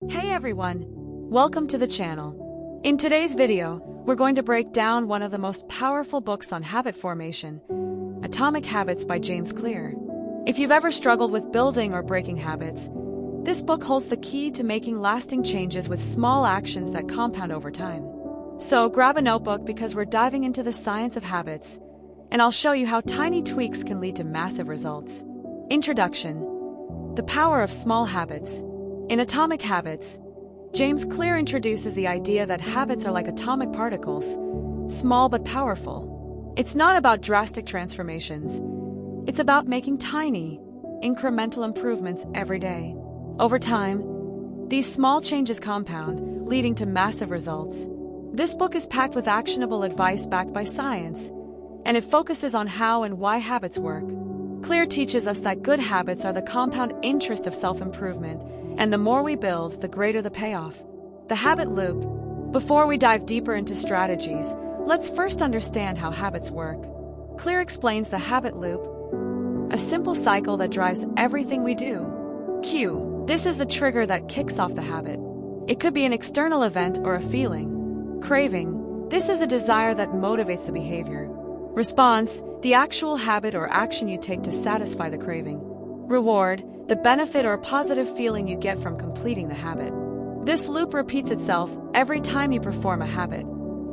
Hey everyone! Welcome to the channel. In today's video, we're going to break down one of the most powerful books on habit formation, Atomic Habits by James Clear. If you've ever struggled with building or breaking habits, this book holds the key to making lasting changes with small actions that compound over time. So grab a notebook because we're diving into the science of habits, and I'll show you how tiny tweaks can lead to massive results. Introduction: The power of small habits. In Atomic Habits, James Clear introduces the idea that habits are like atomic particles, small but powerful. It's not about drastic transformations. It's about making tiny, incremental improvements every day. Over time, these small changes compound, leading to massive results. This book is packed with actionable advice backed by science, and it focuses on how and why habits work. Clear teaches us that good habits are the compound interest of self-improvement, and the more we build, the greater the payoff. The habit loop. Before we dive deeper into strategies, let's first understand how habits work. Clear explains the habit loop, a simple cycle that drives everything we do. Cue. This is the trigger that kicks off the habit. It could be an external event or a feeling. Craving. This is a desire that motivates the behavior. Response. The actual habit or action you take to satisfy the craving. Reward. The benefit or positive feeling you get from completing the habit. This loop repeats itself every time you perform a habit.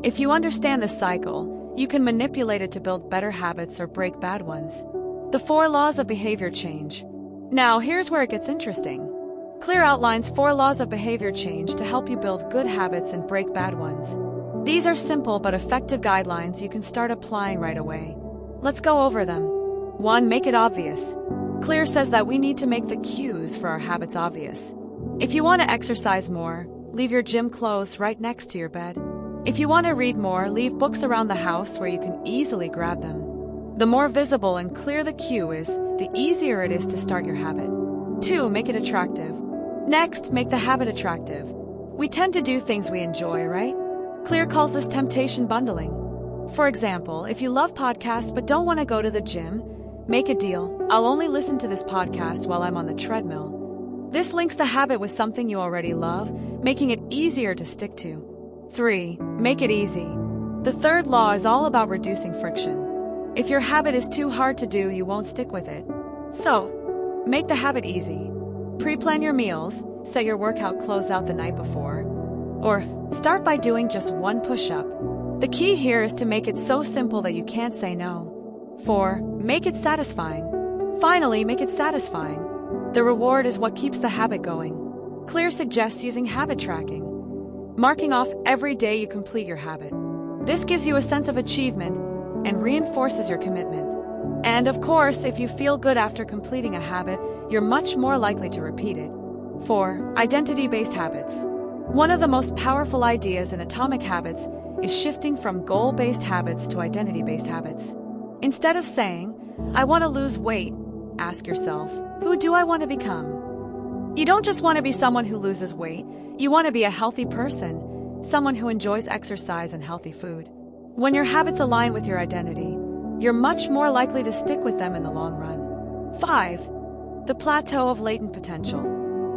If you understand this cycle, you can manipulate it to build better habits or break bad ones. The 4 laws of behavior change. Now, here's where it gets interesting. Clear outlines 4 laws of behavior change to help you build good habits and break bad ones. These are simple but effective guidelines you can start applying right away. Let's go over them. 1. Make it obvious. Clear says that we need to make the cues for our habits obvious. If you want to exercise more, leave your gym clothes right next to your bed. If you want to read more, leave books around the house where you can easily grab them. The more visible and clear the cue is, the easier it is to start your habit. 2. Make it attractive. Next, make the habit attractive. We tend to do things we enjoy, right? Clear calls this temptation bundling. For example, if you love podcasts but don't want to go to the gym, make a deal. I'll only listen to this podcast while I'm on the treadmill. This links the habit with something you already love, making it easier to stick to. 3. Make it easy. The 3rd law is all about reducing friction. If your habit is too hard to do, you won't stick with it. So, make the habit easy. Pre-plan your meals, set your workout clothes out the night before, or start by doing just 1 push-up. The key here is to make it so simple that you can't say no. 4. Make it satisfying. Finally, make it satisfying. The reward is what keeps the habit going. Clear suggests using habit tracking, marking off every day you complete your habit. This gives you a sense of achievement and reinforces your commitment. And of course, if you feel good after completing a habit, you're much more likely to repeat it. 4. Identity-based habits. One of the most powerful ideas in Atomic Habits is shifting from goal-based habits to identity-based habits. Instead of saying, I want to lose weight, ask yourself, who do I want to become? You don't just want to be someone who loses weight, you want to be a healthy person, someone who enjoys exercise and healthy food. When your habits align with your identity, you're much more likely to stick with them in the long run. 5. The plateau of latent potential.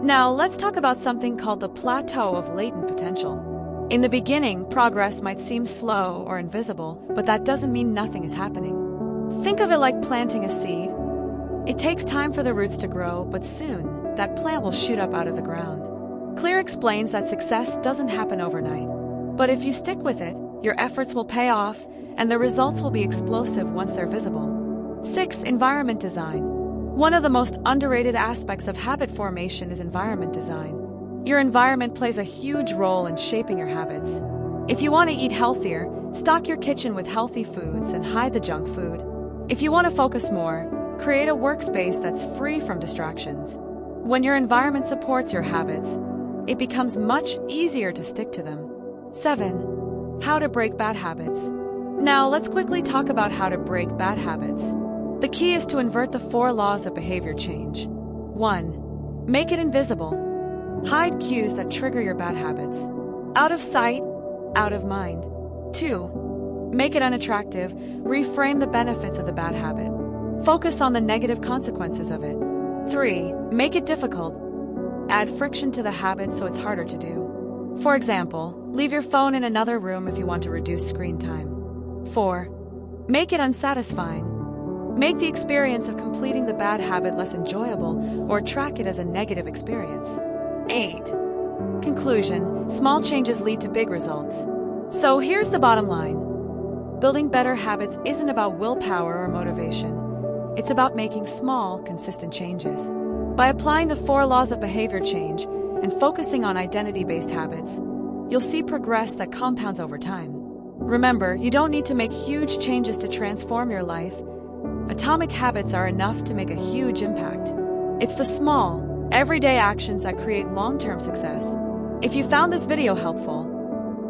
Now, let's talk about something called the plateau of latent potential. In the beginning, progress might seem slow or invisible, but that doesn't mean nothing is happening. Think of it like planting a seed. It takes time for the roots to grow, but soon, that plant will shoot up out of the ground. Clear explains that success doesn't happen overnight. But if you stick with it, your efforts will pay off, and the results will be explosive once they're visible. 6. Environment design. One of the most underrated aspects of habit formation is environment design. Your environment plays a huge role in shaping your habits. If you want to eat healthier, stock your kitchen with healthy foods and hide the junk food. If you want to focus more, create a workspace that's free from distractions. When your environment supports your habits, it becomes much easier to stick to them. 7. How to break bad habits. Now, let's quickly talk about how to break bad habits. The key is to invert the 4 laws of behavior change. 1. Make it invisible. Hide cues that trigger your bad habits. Out of sight, out of mind. 2. Make it unattractive. Reframe the benefits of the bad habit. Focus on the negative consequences of it. 3. Make it difficult. add friction to the habit so it's harder to do. For example, leave your phone in another room if you want to reduce screen time. 4. Make it unsatisfying. Make the experience of completing the bad habit less enjoyable or track it as a negative experience. 8. Conclusion: small changes lead to big results. So here's the bottom line. Building better habits isn't about willpower or motivation. It's about making small, consistent changes. By applying the 4 laws of behavior change and focusing on identity-based habits, you'll see progress that compounds over time. Remember, you don't need to make huge changes to transform your life. Atomic habits are enough to make a huge impact. It's the small, everyday actions that create long-term success. If you found this video helpful,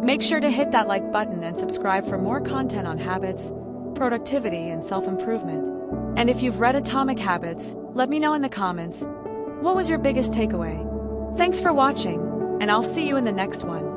make sure to hit that like button and subscribe for more content on habits, productivity, and self-improvement. And if you've read Atomic Habits, let me know in the comments, what was your biggest takeaway? Thanks for watching, and I'll see you in the next one.